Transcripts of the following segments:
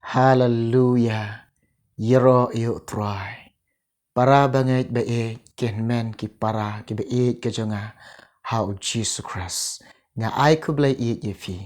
Hallelujah. Yero yu try. Para banget bae ken men ki para ki bae ke jonga how Jesus Christ. Nga ai ku blai i yefi.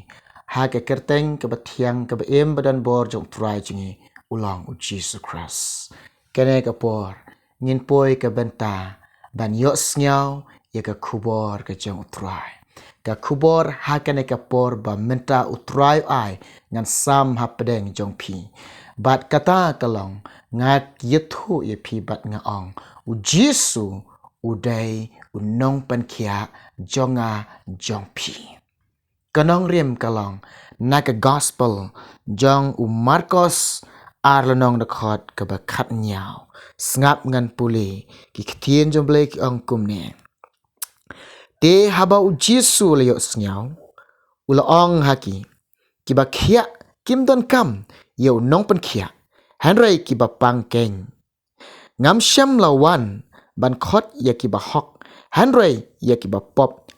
Ha ke kerteng ke batiang ke baem badan bor jong try jingi ulang u Jesus Christ. Kene ke por ngin poi ke benta ban yo snyau ye ke kubor ke jong try. Ka kubor ha kene ke por ba menta utrai ai ngan sam ha pedeng jong pi. Bat kata kalong ngat yethu ye pi bat nga ong u jisu udai u nongpynkhiah jonga jong pi. Kanong riem kalong na ka gospel jong u Marcos arlanong na khot ka ba khat nyao ngap ngan puli ki ktien jong blek ong kumne. Te haba u jisu le yo snyao ula ong haki ki ba khia kim don kam yo nongpynkhiah Henry ki ba pangkeng ngam syam lawan ban khot ya ki ba hok Henry ya ki ba pop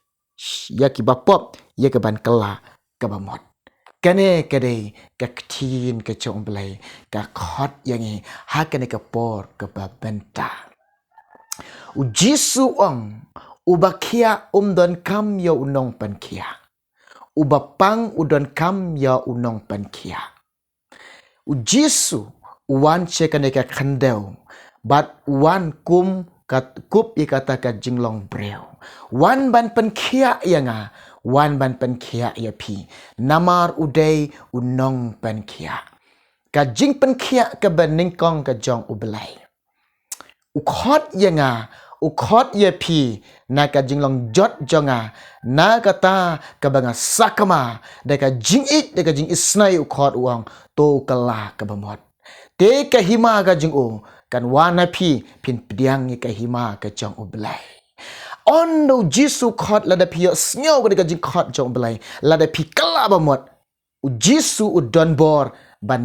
ya ki ban kala ka ba mot kane kade ka ktin ka chong blai ka khot yangi ha kane ka por ka ba benta u jisu ong ubakia don kam yo nongpynkhiah ubapang udon kam ya nongpynkhiah u jisu wan chekane ka khandeu but wan kum kat kup ikata ka jinglong breu wan ban penkhiah yanga wan ban penkhiah ya pi namar udai nongpynkhiah ka jing penkhiah ka baningkong ka jong ublai u khot yanga u khot ye pi na ka jinglong jot jonga na kata ka banga sakama de ka jing it de ka jing isnai u khot uang to kala ka bamot te ka hima ka jing u kan wana pi pin pdiang ka hima ka jong u blai on no jisu khot la da pi snyo ka jing khot jong blai la da pi kala bamot u jisu u don bor ban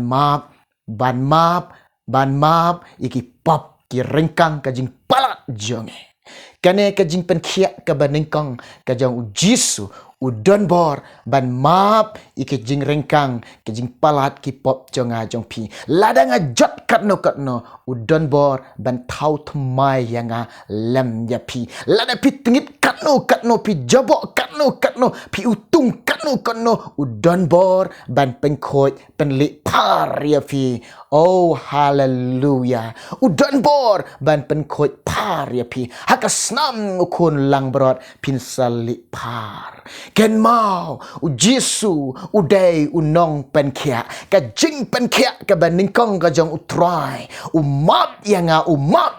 map iki pop ki rengkang ka jing palat jonge kane ka jing penkhiah ka baningkong ka jong u jisu u don bor ban map iki jing rengkang ka jing palat ki pop jonga jong pi ladanga jot katno u don bor ban thau thmai yanga lam ya pi lada pi tingit katno pi jabok katno pi utung katno u don bor ban pengkhoi penlik par ya pi oh hallelujah u don bor ban pengkhoi par ya pi hakasnam ukun lang brot pin salik par ken mau u jisu u dei u nongpynkhiah ka jing penkhiah ka baningkong ka jong utrai u map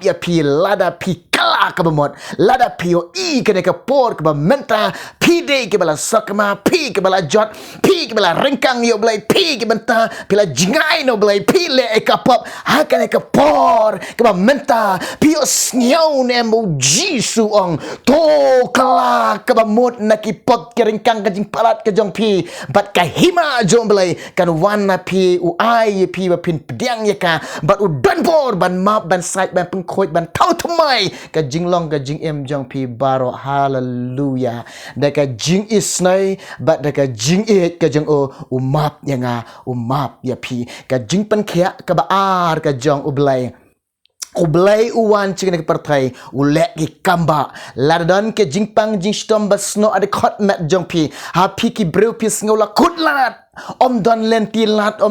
ya pi lada pi kala ka bamot lada pi o i kene ka por ka menta pi de ke bala sakma pi ke bala jot pi ke bala rengkang yo blai pi ke benta pila jingai no blai pi le e ka pop ha kene ka por ka menta pi o snyau ne mo jisu ong to kala ka bamot na ki pop ke rengkang ka jing palat ka jong pi bat ka hima jong blai kan wana pi u ai pi ba pin pdiang ya ka bat u don por ban map ban site ban pengkhoi ban tau thmai ka jinglong ka jing em jong pi baro hallelujah da ka jing isnai bat da ka jing it ka jong u map yanga u map ya pi ka jing penkhiah ka ba ar ka jong ublai uwan chicken ke partai ulek ki kamba ladon ke jingpang jingstom basno ade khot mat jong pi ha pi ki breu pi sngola kutlat om don lenti lat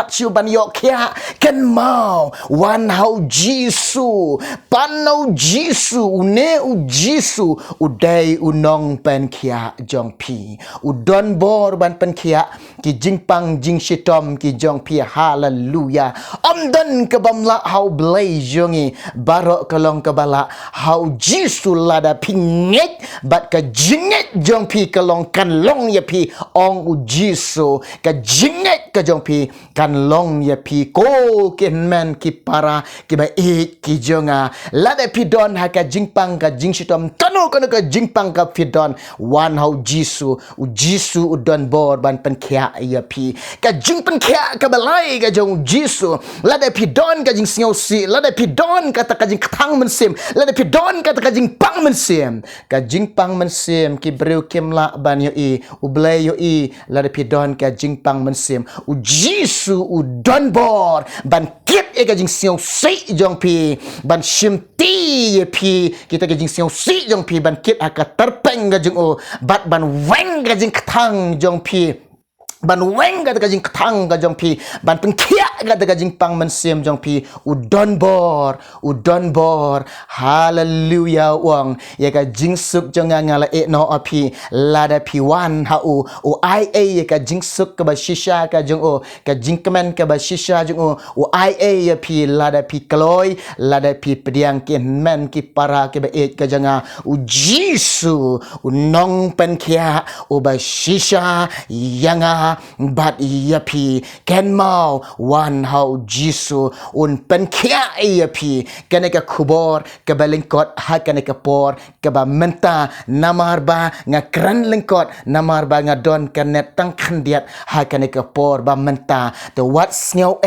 siu ban yok kya ken mau wan hau jisu panau jisu ne u jisu udai u nongpynkhiah jong pi u don bor ban penkhiah ki jingpang jingshitom ki jong pi hallelujah om don ke bamla hau blai jongi barok kalong kabala hau jisu lada pinget bat ka jinget jong pi kalong kan long ya pi ong u jisu ka jinget ka jong pi kan long ya pi ko ken man ki para ki ba e ki jonga lada pi don ha ka jingpang ka jingshitom kanu ka jingpang ka pi don wan hau jisu u jisu u don bor ban penkhiah ya pi ka jing penkhiah ka balai ka jong jisu lada pi don ka jing snyo si lada pi don kata ka jing thang men sim lada pi don kata ka jing pang men sim ki breu kem la ban yo i u blai yo i lada pidon ka jingpang mensim u jisu u donbor ban kit ka jing siau si jong pi ban shimti pi kita ka jing siau si jong pi ban kit aka terpeng ka jing o bat ban weng ka jing ktang jong pi ban weng ga jing ktang ga jong pi ban pengkhia ga jing pang mensim jong pi udon bor haleluya wang ya ga jing suk jong ngala e no api lada pi wan ha u ai a ya ga jing suk ka ba shisha ka jong o ka jing kemen ka ba shisha jong o ai a ya pi lada pi kloi lada pi pediang ki men ki para ke ba e ka janga u jisu u nongpynkhiah u ba shisha yanga bat yapi ken mau wan hau jisu un penkhia yapi kaneka kubor ke balengkot ha kaneka por ke ba menta namar ba nga kran lengkot namar ba nga don kanet tang khandiat ha kaneka por ba menta the what sngau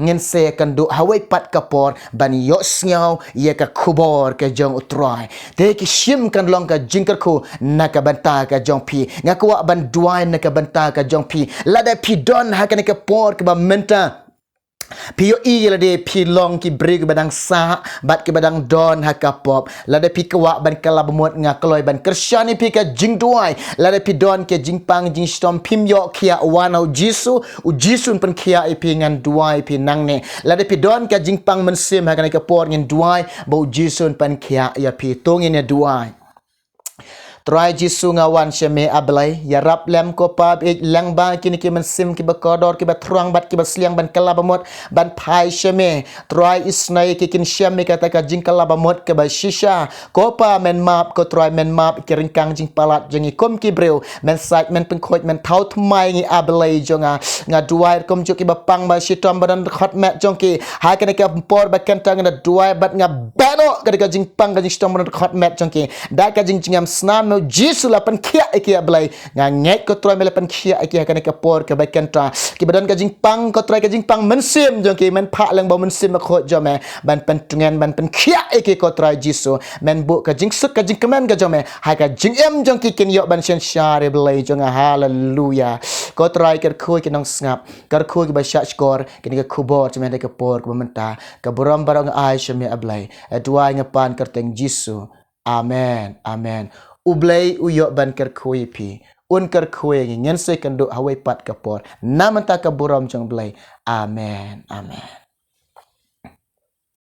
ngin se kan du hawai pat ka por ban yo sngau ye ka kubor ke jong utrai te ki shim kan long ka jingkar ku na ka banta ka jong pi nga kwa ban duai na ka banta ka jong pi lada pidon hakane ke por ke ba menta pio i lade pi long ki brig badang sa bat ke badang don hakapop lade pi kwa ban kala bemot nga kloi ban kersyani pi ka jing duai lade pi don ke jing pang jing stom pim yo kia wanau jisu u jisun pen kia pi ngan duai pi nang ne lade pi don ke jing pang mensim hakane ke por ngin duai bo jisun pen kia ya pi tongin ya duai Try jisu ngawan syame ablay ya rap lem ko pab lang ba kini ki mensim ki bakodor ki batruang bat ki basliang ban kala bamot ban pai syame try isnai ki kin syame kata ka jing kala bamot ke ba shisha ko pa men map ko try men map ki ringkang jing palat jing kom ki breu men sait men pengkhot men thau thmai ngi ablay jonga nga duai kom jo ki bapang ba shitom badan khot met jong ki ha kana ka por ba kentang na duai bat nga bano ka jing pang ka jing shitom badan khot met jong ki da ka jing jingam snan jisu la penkhia ikia blai nga ngek ko troy mele penkhia ikia kana ka por ka bakan tra ki badan ka jing pang ko troy ka jing pang mensim jong ki men pha lang ba mensim ko jome ban pentungan ban penkhia ikia ko troy jisu men bu ka jing suk ka jing kemen ka jome ha ka jing em jong ki kin yo ban shen share blai jong haleluya ko troy ker khoi ki nong snap kar khoi ki ba sha skor kini ka khubor jome ka por ka menta ka boram barang ai shame ablai adwai ngapan kerteng jisu amen amen ublay uyok ban kerkui pi un kerkui ngin se kan do hawai pat kapor namanta ka buram jong blay amen amen